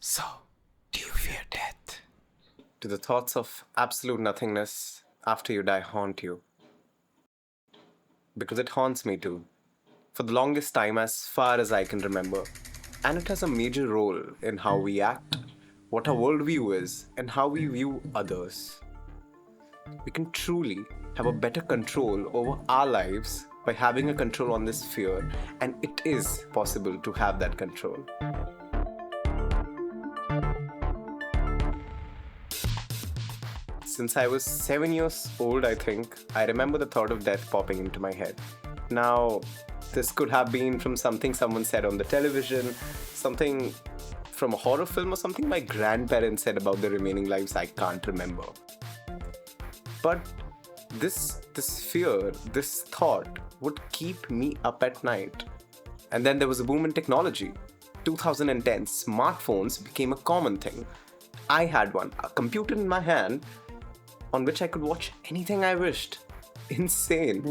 So, do you fear death? Do the thoughts of absolute nothingness after you die haunt you? Because it haunts me too. For the longest time, as far as I can remember. And it has a major role in how we act, what our worldview is, and how we view others. We can truly have a better control over our lives by having a control on this fear, and it is possible to have that control. Since I was 7 years old, I think, I remember the thought of death popping into my head. Now, this could have been from something someone said on the television, something from a horror film, or something my grandparents said about their remaining lives I can't remember. But this fear, this thought would keep me up at night. And then there was a boom in technology. 2010, smartphones became a common thing. I had one, a computer in my hand, on which I could watch anything I wished. Insane.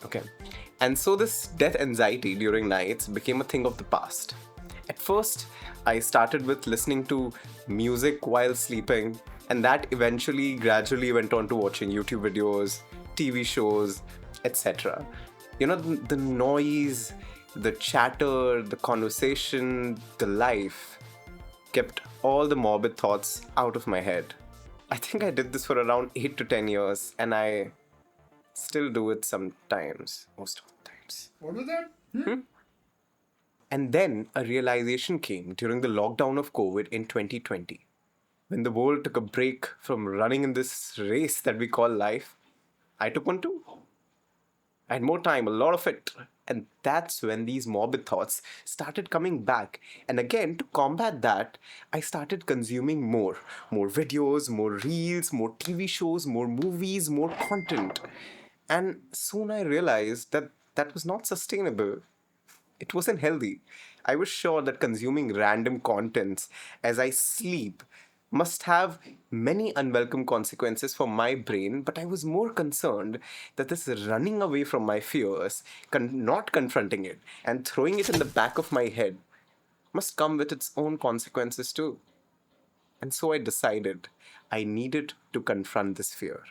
Okay. And so this death anxiety during nights became a thing of the past. At first, I started with listening to music while sleeping, and that eventually gradually went on to watching YouTube videos, TV shows, etc. You know, the noise, the chatter, the conversation, the life kept all the morbid thoughts out of my head. I think I did this for around 8 to 10 years, and I still do it sometimes, most of the times. What was that? And then a realization came during the lockdown of COVID in 2020. When the world took a break from running in this race that we call life, I took one too. I had more time, a lot of it. And that's when these morbid thoughts started coming back. And again, to combat that, I started consuming more videos, more reels, more TV shows, more movies, more content. And soon I realized that that was not sustainable. It wasn't healthy. I was sure that consuming random contents as I sleep must have many unwelcome consequences for my brain, but I was more concerned that this running away from my fears, not confronting it, and throwing it in the back of my head must come with its own consequences too. And so I decided I needed to confront this fear.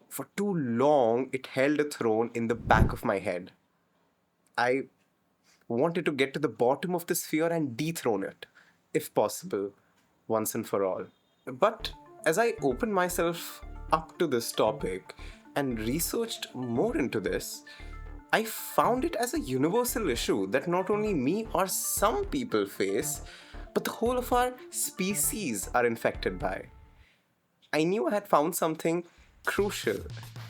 For too long, it held a throne in the back of my head. I wanted to get to the bottom of this fear and dethrone it, if possible, once and for all. But as I opened myself up to this topic and researched more into this, I found it as a universal issue that not only me or some people face, but the whole of our species are infected by. I knew I had found something crucial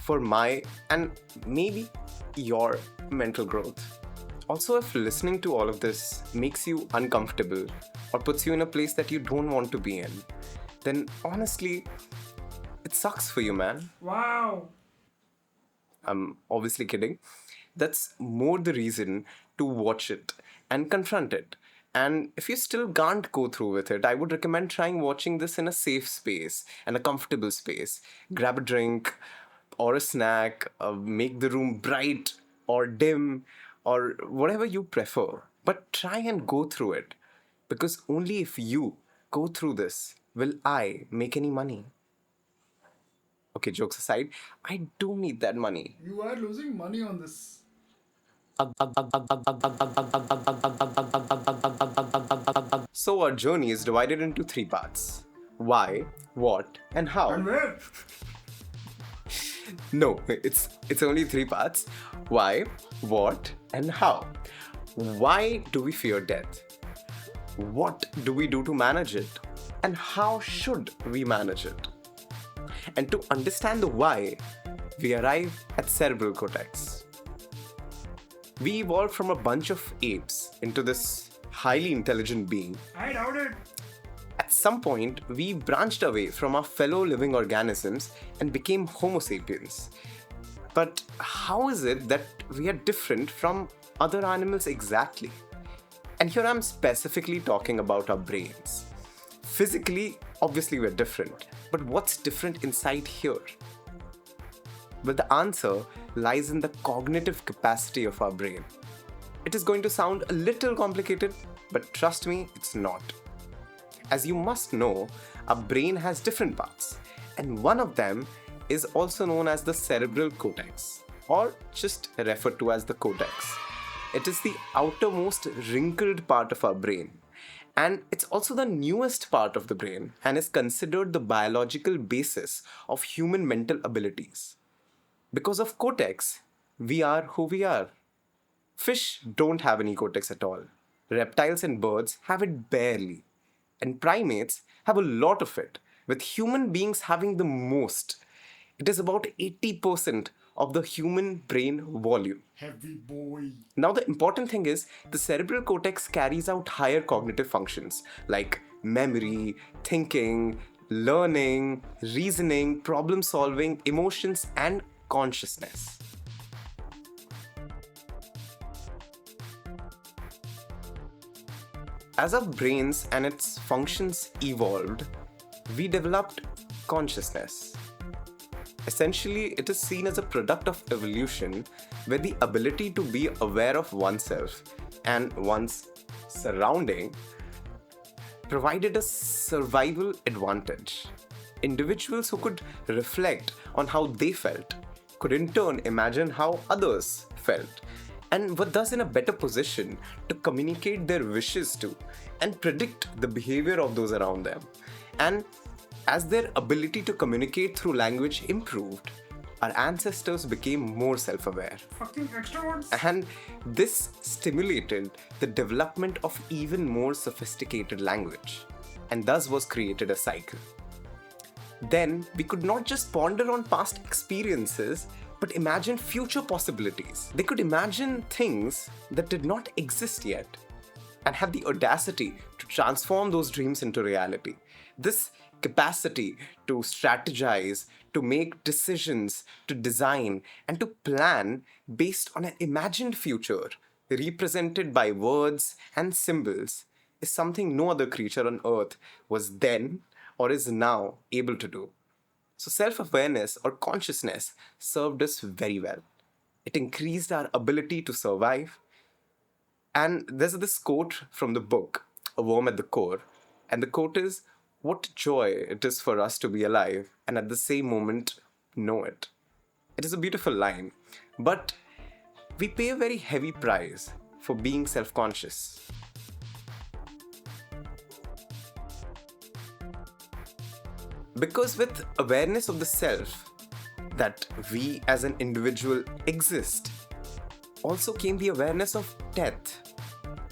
for my and maybe your mental growth. Also, if listening to all of this makes you uncomfortable or puts you in a place that you don't want to be in, then honestly, it sucks for you, man. Wow. I'm obviously kidding. That's more the reason to watch it and confront it. And if you still can't go through with it, I would recommend trying watching this in a safe space and a comfortable space. Grab a drink or a snack, make the room bright or dim, or whatever you prefer. But try and go through it. Because only if you go through this will I make any money. Okay, jokes aside, I do need that money. You are losing money on this. So our journey is divided into 3 parts. Why, what, and how. And where? No, it's only 3 parts. Why, what, and how. Why do we fear death? What do we do to manage it? And how should we manage it? And to understand the why, we arrive at cerebral cortex. We evolved from a bunch of apes into this highly intelligent being. I doubt it. At some point, we branched away from our fellow living organisms and became Homo sapiens. But how is it that we are different from other animals exactly? And here I'm specifically talking about our brains. Physically, obviously we're different, but what's different inside here? Well, the answer lies in the cognitive capacity of our brain. It is going to sound a little complicated, but trust me, it's not. As you must know, our brain has different parts, and one of them is also known as the cerebral cortex, or just referred to as the cortex. It is the outermost wrinkled part of our brain, and it's also the newest part of the brain and is considered the biological basis of human mental abilities. Because of cortex, we are who we are. Fish don't have any cortex at all. Reptiles and birds have it barely. And primates have a lot of it, with human beings having the most. It is about 80% of the human brain volume. Heavy boy. Now, the important thing is the cerebral cortex carries out higher cognitive functions like memory, thinking, learning, reasoning, problem solving, emotions, and consciousness. As our brains and its functions evolved, we developed consciousness. Essentially, it is seen as a product of evolution where the ability to be aware of oneself and one's surrounding provided a survival advantage. Individuals who could reflect on how they felt could in turn imagine how others felt and were thus in a better position to communicate their wishes to and predict the behavior of those around them. And as their ability to communicate through language improved, our ancestors became more self-aware. Fucking extroverts. And this stimulated the development of even more sophisticated language, and thus was created a cycle. Then we could not just ponder on past experiences, but imagine future possibilities. They could imagine things that did not exist yet and have the audacity to transform those dreams into reality. This capacity to strategize, to make decisions, to design, and to plan based on an imagined future represented by words and symbols is something no other creature on earth was then or is now able to do. So self-awareness or consciousness served us very well. It increased our ability to survive. And there's this quote from the book, A Worm at the Core, and the quote is, "What joy it is for us to be alive and at the same moment know it." It is a beautiful line, but we pay a very heavy price for being self-conscious. Because with awareness of the self, that we as an individual exist, also came the awareness of death,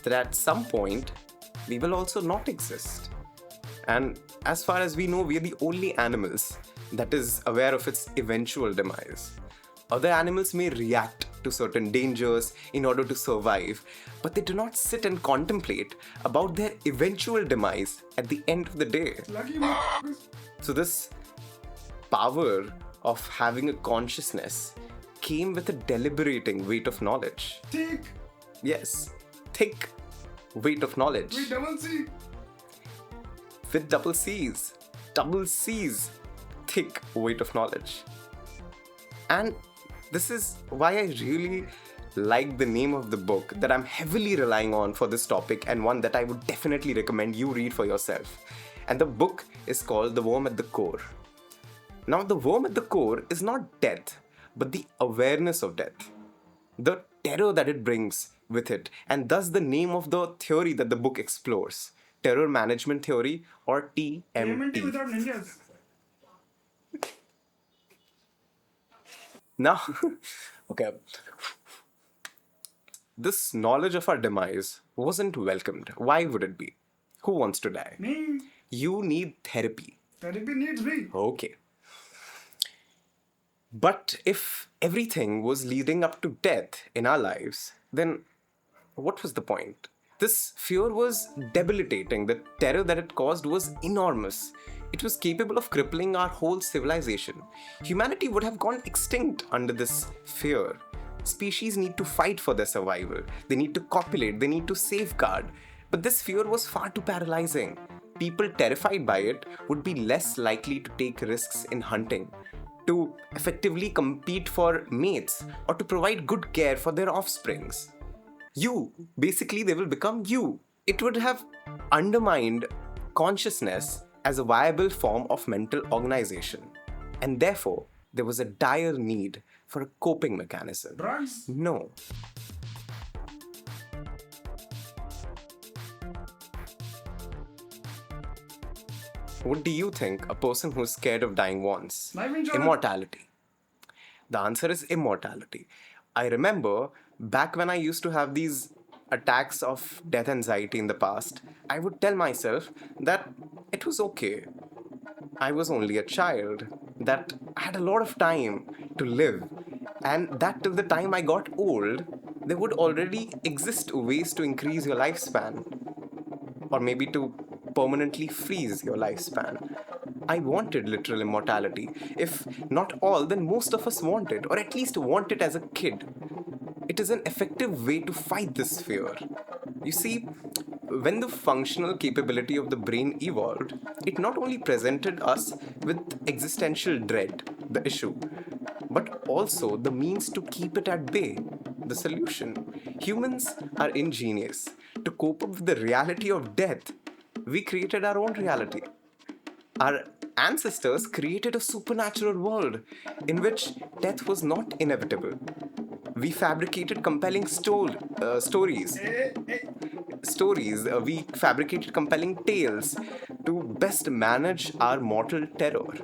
that at some point we will also not exist. And as far as we know, we are the only animals that is aware of its eventual demise. Other animals may react to certain dangers in order to survive, but they do not sit and contemplate about their eventual demise at the end of the day. Lucky motherfuckers. So this power of having a consciousness came with a deliberating weight of knowledge. Thick. Yes, thick weight of knowledge. With double C. With double C's. Double C's. Thick weight of knowledge. And this is why I really like the name of the book that I'm heavily relying on for this topic, and one that I would definitely recommend you read for yourself. And the book is called The Worm at the Core. Now, the worm at the core is not death, but the awareness of death. The terror that it brings with it, and thus the name of the theory that the book explores. Terror Management Theory, or TMT. TMNT without ninjas. Now, okay. This knowledge of our demise wasn't welcomed. Why would it be? Who wants to die? Me. You need therapy. Therapy needs me. Okay. But if everything was leading up to death in our lives, then what was the point? This fear was debilitating. The terror that it caused was enormous. It was capable of crippling our whole civilization. Humanity would have gone extinct under this fear. Species need to fight for their survival. They need to copulate. They need to safeguard. But this fear was far too paralyzing. People terrified by it would be less likely to take risks in hunting. to effectively compete for mates, or to provide good care for their offsprings. Basically, they will become you. It would have undermined consciousness as a viable form of mental organization. And therefore, there was a dire need for a coping mechanism. Drugs? No. What do you think a person who's scared of dying wants? Life insurance? Immortality. The answer is immortality. I remember back when I used to have these attacks of death anxiety in the past, I would tell myself that it was okay. I was only a child, that I had a lot of time to live, and that till the time I got old, there would already exist ways to increase your lifespan, or maybe to permanently freeze your lifespan. I wanted literal immortality. If not all, then most of us want it, or at least want it as a kid. It is an effective way to fight this fear. You see, when the functional capability of the brain evolved, it not only presented us with existential dread, the issue, but also the means to keep it at bay, the solution. Humans are ingenious. To cope up with the reality of death, we created our own reality. Our ancestors created a supernatural world in which death was not inevitable. We fabricated compelling stories. We fabricated compelling tales to best manage our mortal terror.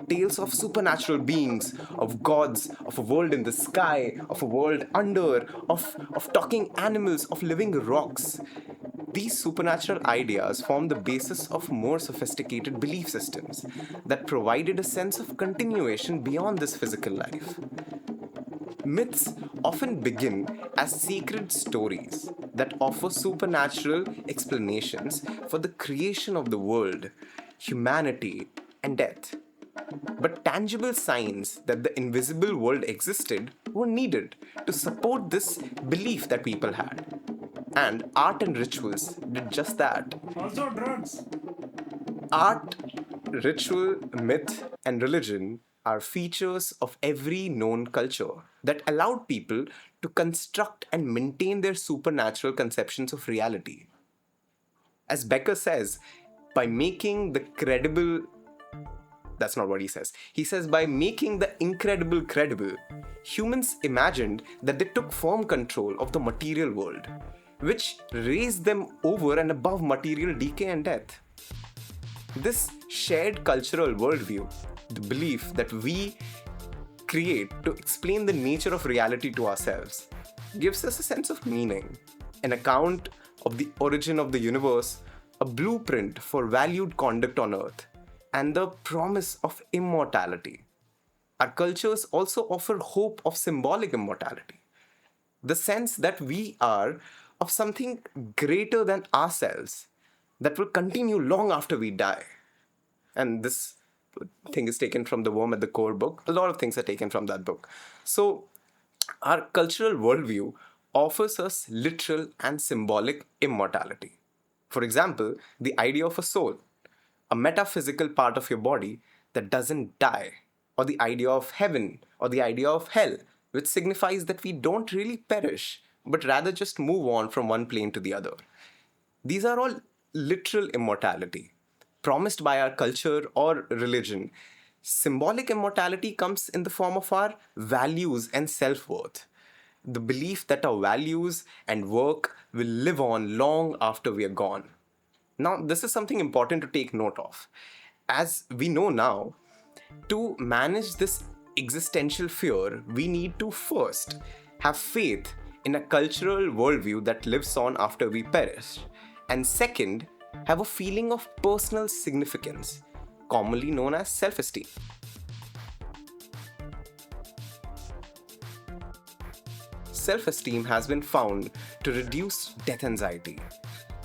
Tales of supernatural beings, of gods, of a world in the sky, of a world under, of talking animals, of living rocks. These supernatural ideas formed the basis of more sophisticated belief systems that provided a sense of continuation beyond this physical life. Myths often begin as sacred stories that offer supernatural explanations for the creation of the world, humanity, and death. But tangible signs that the invisible world existed were needed to support this belief that people had. And art and rituals did just that. Also drugs. Art, ritual, myth, and religion are features of every known culture that allowed people to construct and maintain their supernatural conceptions of reality. As Becker says, by making the credible... That's not what he says. He says, by making the incredible credible, humans imagined that they took firm control of the material world, which raised them over and above material decay and death. This shared cultural worldview, the belief that we create to explain the nature of reality to ourselves, gives us a sense of meaning, an account of the origin of the universe, a blueprint for valued conduct on earth, and the promise of immortality. Our cultures also offer hope of symbolic immortality, the sense that we are of something greater than ourselves that will continue long after we die. And this thing is taken from The Worm at the Core book. A lot of things are taken from that book. So our cultural worldview offers us literal and symbolic immortality. For example, the idea of a soul, a metaphysical part of your body that doesn't die, or the idea of heaven, or the idea of hell, which signifies that we don't really perish, but rather just move on from one plane to the other. These are all literal immortality, promised by our culture or religion. Symbolic immortality comes in the form of our values and self-worth. The belief that our values and work will live on long after we are gone. Now, this is something important to take note of. As we know now, to manage this existential fear, we need to first have faith in a cultural worldview that lives on after we perish, and second, have a feeling of personal significance, commonly known as self-esteem. Self-esteem has been found to reduce death anxiety.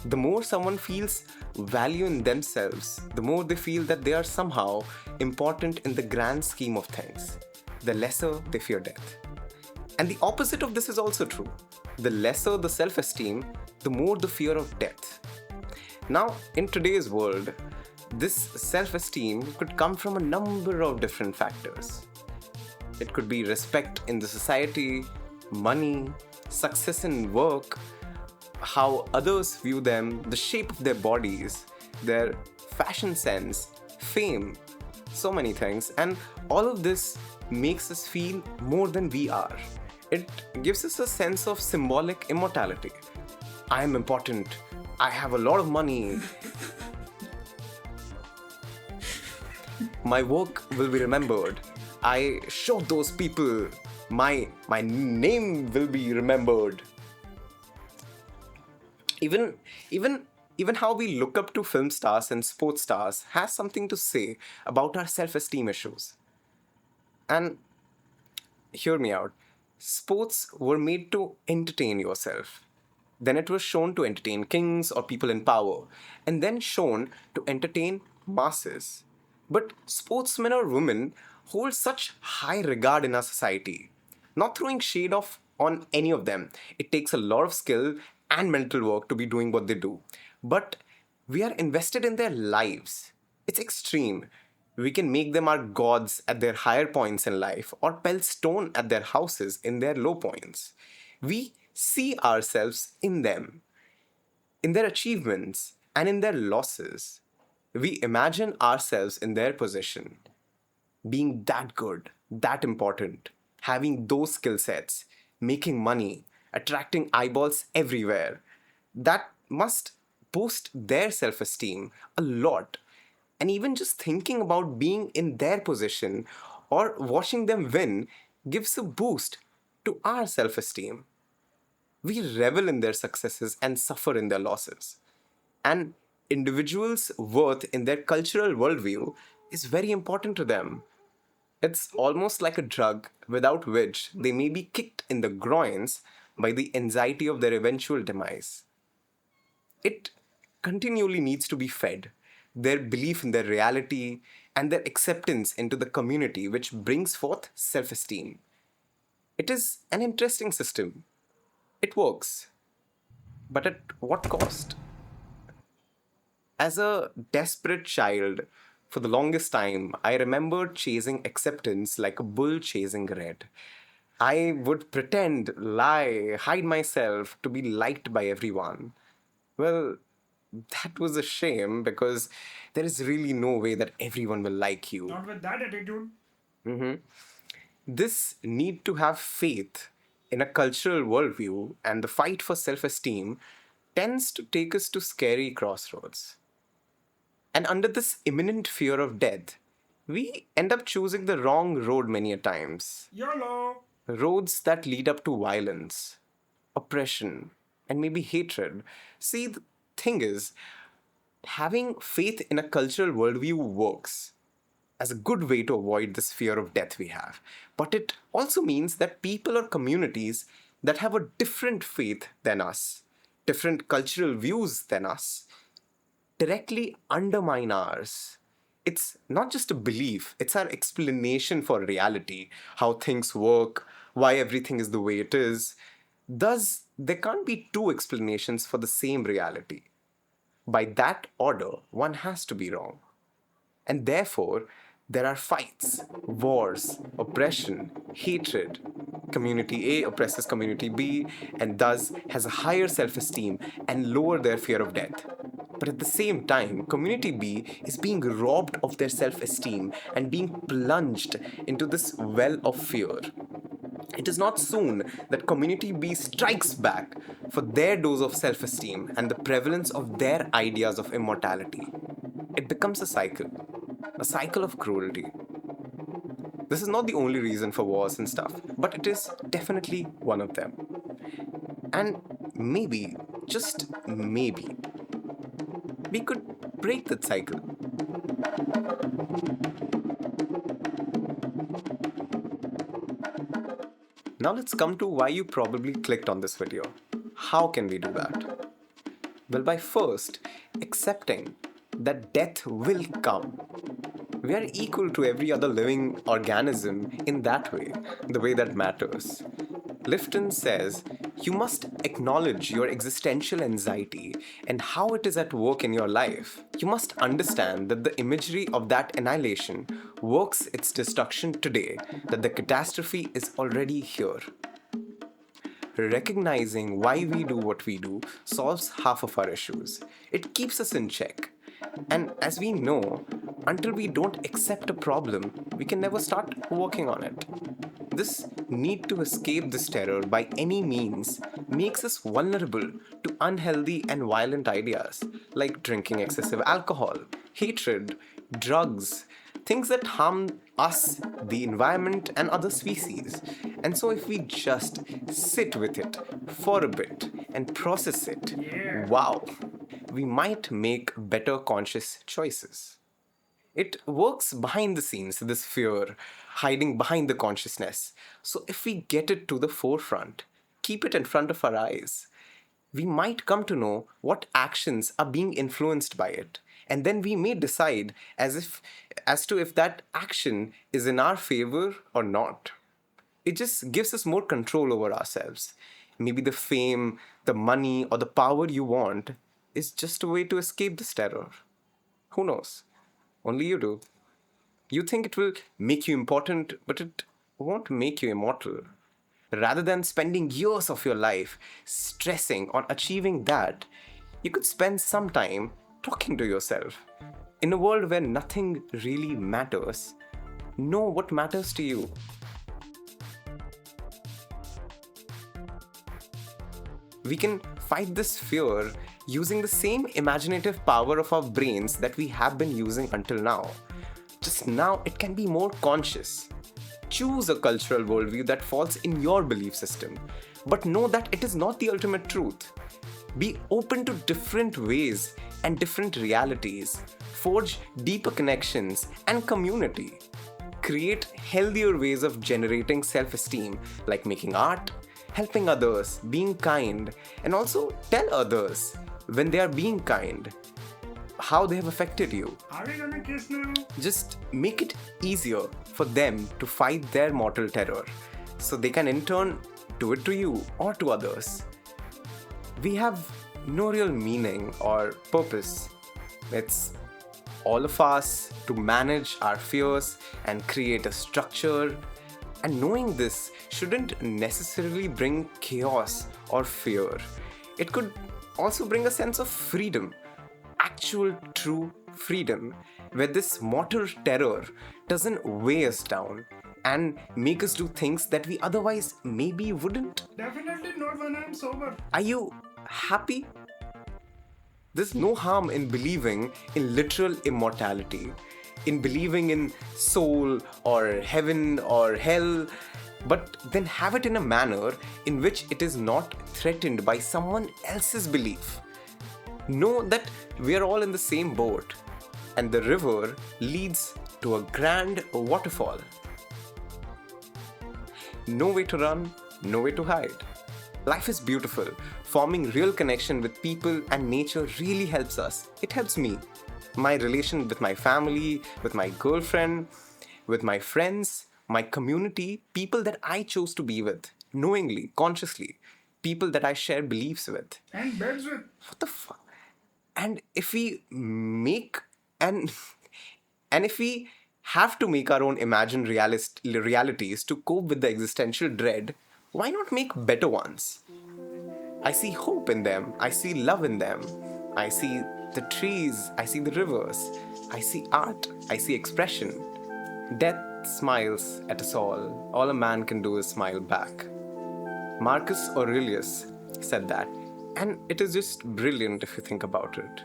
The more someone feels value in themselves, the more they feel that they are somehow important in the grand scheme of things, the lesser they fear death. And the opposite of this is also true. The lesser the self-esteem, the more the fear of death. Now, in today's world, this self-esteem could come from a number of different factors. It could be respect in the society, money, success in work, how others view them, the shape of their bodies, their fashion sense, fame, so many things. And all of this makes us feel more than we are. It gives us a sense of symbolic immortality. I am important. I have a lot of money. My work will be remembered. I showed those people. My name will be remembered. Even how we look up to film stars and sports stars has something to say about our self-esteem issues. And hear me out. Sports were made to entertain yourself. Then it was shown to entertain kings or people in power, and then shown to entertain masses. But sportsmen or women hold such high regard in our society. Not throwing shade off on any of them. It takes a lot of skill and mental work to be doing what they do. But we are invested in their lives. It's extreme. We can make them our gods at their higher points in life or pelt stone at their houses in their low points. We see ourselves in them, in their achievements and in their losses. We imagine ourselves in their position, being that good, that important, having those skill sets, making money, attracting eyeballs everywhere. That must boost their self-esteem a lot. And even just thinking about being in their position or watching them win gives a boost to our self-esteem. We revel in their successes and suffer in their losses. And individuals' worth in their cultural worldview is very important to them. It's almost like a drug without which they may be kicked in the groins by the anxiety of their eventual demise. It continually needs to be fed, their belief in their reality and their acceptance into the community, which brings forth self-esteem. It is an interesting system. It works. But at what cost? As a desperate child, for the longest time, I remembered chasing acceptance like a bull chasing red. I would pretend, lie, hide myself to be liked by everyone. Well, that was a shame because there is really no way that everyone will like you. Not with that attitude. This need to have faith in a cultural worldview and the fight for self-esteem tends to take us to scary crossroads. And under this imminent fear of death, we end up choosing the wrong road many a times. YOLO. Roads that lead up to violence, oppression, and maybe hatred. See, the thing is, having faith in a cultural worldview works as a good way to avoid this fear of death we have. But it also means that people or communities that have a different faith than us, different cultural views than us, directly undermine ours. It's not just a belief, it's our explanation for reality, how things work, why everything is the way it is. Thus, there can't be two explanations for the same reality. By that order, one has to be wrong. And therefore, there are fights, wars, oppression, hatred. Community A oppresses community B and thus has a higher self-esteem and lower their fear of death. But at the same time, community B is being robbed of their self-esteem and being plunged into this well of fear. It is not soon that community B strikes back for their dose of self-esteem and the prevalence of their ideas of immortality. It becomes a cycle of cruelty. This is not the only reason for wars and stuff, but it is definitely one of them. And maybe, just maybe, we could break that cycle. Now let's come to why you probably clicked on this video. How can we do that? Well, by first accepting that death will come. We are equal to every other living organism in that way, the way that matters. Lifton says, You must acknowledge your existential anxiety and how it is at work in your life. You must understand that the imagery of that annihilation works its destruction today, that the catastrophe is already here. Recognizing why we do what we do solves half of our issues. It keeps us in check. And as we know, until we don't accept a problem, we can never start working on it. This need to escape this terror by any means makes us vulnerable to unhealthy and violent ideas like drinking excessive alcohol, hatred, drugs, things that harm us, the environment, and other species. And so, if we just sit with it for a bit and process it, wow, we might make better conscious choices. It works behind the scenes, this fear, hiding behind the consciousness. So, if we get it to the forefront, keep it in front of our eyes, we might come to know what actions are being influenced by it. And then we may decide as to if that action is in our favor or not. It just gives us more control over ourselves. Maybe the fame, the money, or the power you want is just a way to escape this terror. Who knows? Only you do. You think it will make you important, but it won't make you immortal. Rather than spending years of your life stressing on achieving that, you could spend some time talking to yourself. In a world where nothing really matters, know what matters to you. We can fight this fear using the same imaginative power of our brains that we have been using until now. Just now, it can be more conscious. Choose a cultural worldview that falls in your belief system, but know that it is not the ultimate truth. Be open to different ways and different realities. Forge deeper connections and community. Create healthier ways of generating self-esteem, like making art, helping others, being kind, and also tell others when they are being kind how they have affected you. Are we gonna kiss now? Just make it easier for them to fight their mortal terror so they can in turn do it to you or to others. We have no real meaning or purpose. It's all of us to manage our fears and create a structure. And knowing this shouldn't necessarily bring chaos or fear. It could also bring a sense of freedom, actual true freedom, where this mortal terror doesn't weigh us down and make us do things that we otherwise maybe wouldn't. Definitely not when I'm sober. Are you happy? There's no harm in believing in literal immortality, in believing in soul or heaven or hell, but then have it in a manner in which it is not threatened by someone else's belief. Know that we are all in the same boat, and the river leads to a grand waterfall. No way to run, no way to hide. Life is beautiful. Forming real connection with people and nature really helps us. It helps me. My relation with my family, with my girlfriend, with my friends, my community, people that I chose to be with, knowingly, consciously, people that I share beliefs with. And beds with. What the fuck? And if we make and if we have to make our own imagined realities to cope with the existential dread, why not make better ones? I see hope in them. I see love in them. I see the trees. I see the rivers. I see art. I see expression. Death smiles at us all. All a man can do is smile back. Marcus Aurelius said that. And it is just brilliant if you think about it.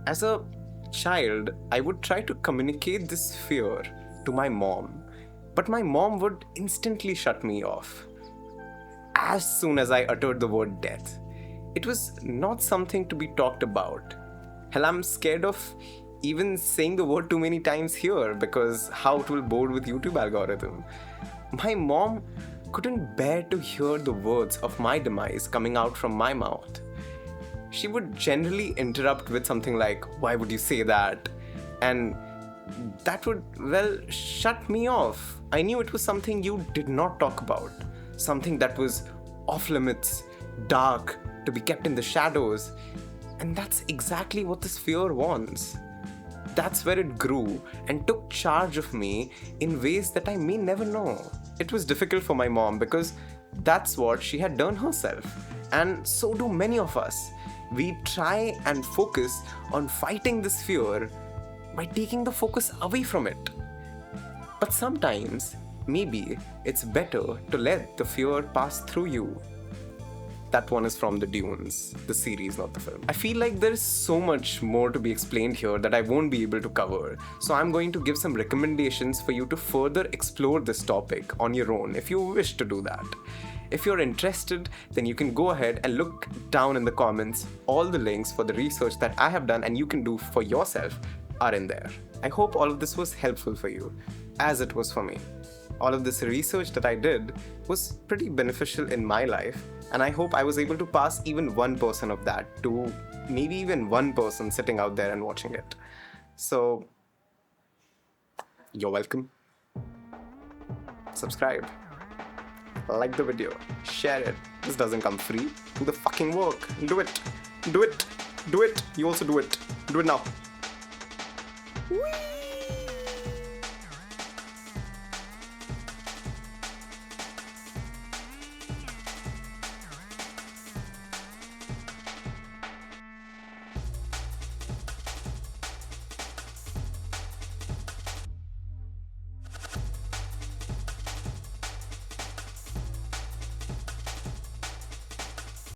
As a child, I would try to communicate this fear to my mom, but my mom would instantly shut me off as soon as I uttered the word death. It was not something to be talked about. Hell, I'm scared of even saying the word too many times here because how it will bore with YouTube algorithm. My mom couldn't bear to hear the words of my demise coming out from my mouth. She would generally interrupt with something like, "Why would you say that?" And that would, well, shut me off. I knew it was something you did not talk about, something that was off limits, dark, to be kept in the shadows. And that's exactly what this fear wants. That's where it grew and took charge of me in ways that I may never know. It was difficult for my mom because that's what she had done herself. And so do many of us. We try and focus on fighting this fear by taking the focus away from it. But sometimes, maybe it's better to let the fear pass through you. That one is from the Dunes, the series, not the film. I feel like there is so much more to be explained here that I won't be able to cover. So I'm going to give some recommendations for you to further explore this topic on your own if you wish to do that. If you're interested, then you can go ahead and look down in the comments. All the links for the research that I have done and you can do for yourself are in there. I hope all of this was helpful for you, as it was for me. All of this research that I did was pretty beneficial in my life, and I hope I was able to pass even 1% of that to maybe even one person sitting out there and watching it. So, you're welcome. Subscribe. Like the video. Share it. This doesn't come free. Do the fucking work. Do it. Do it. Do it. You also do it. Do it now. Whee!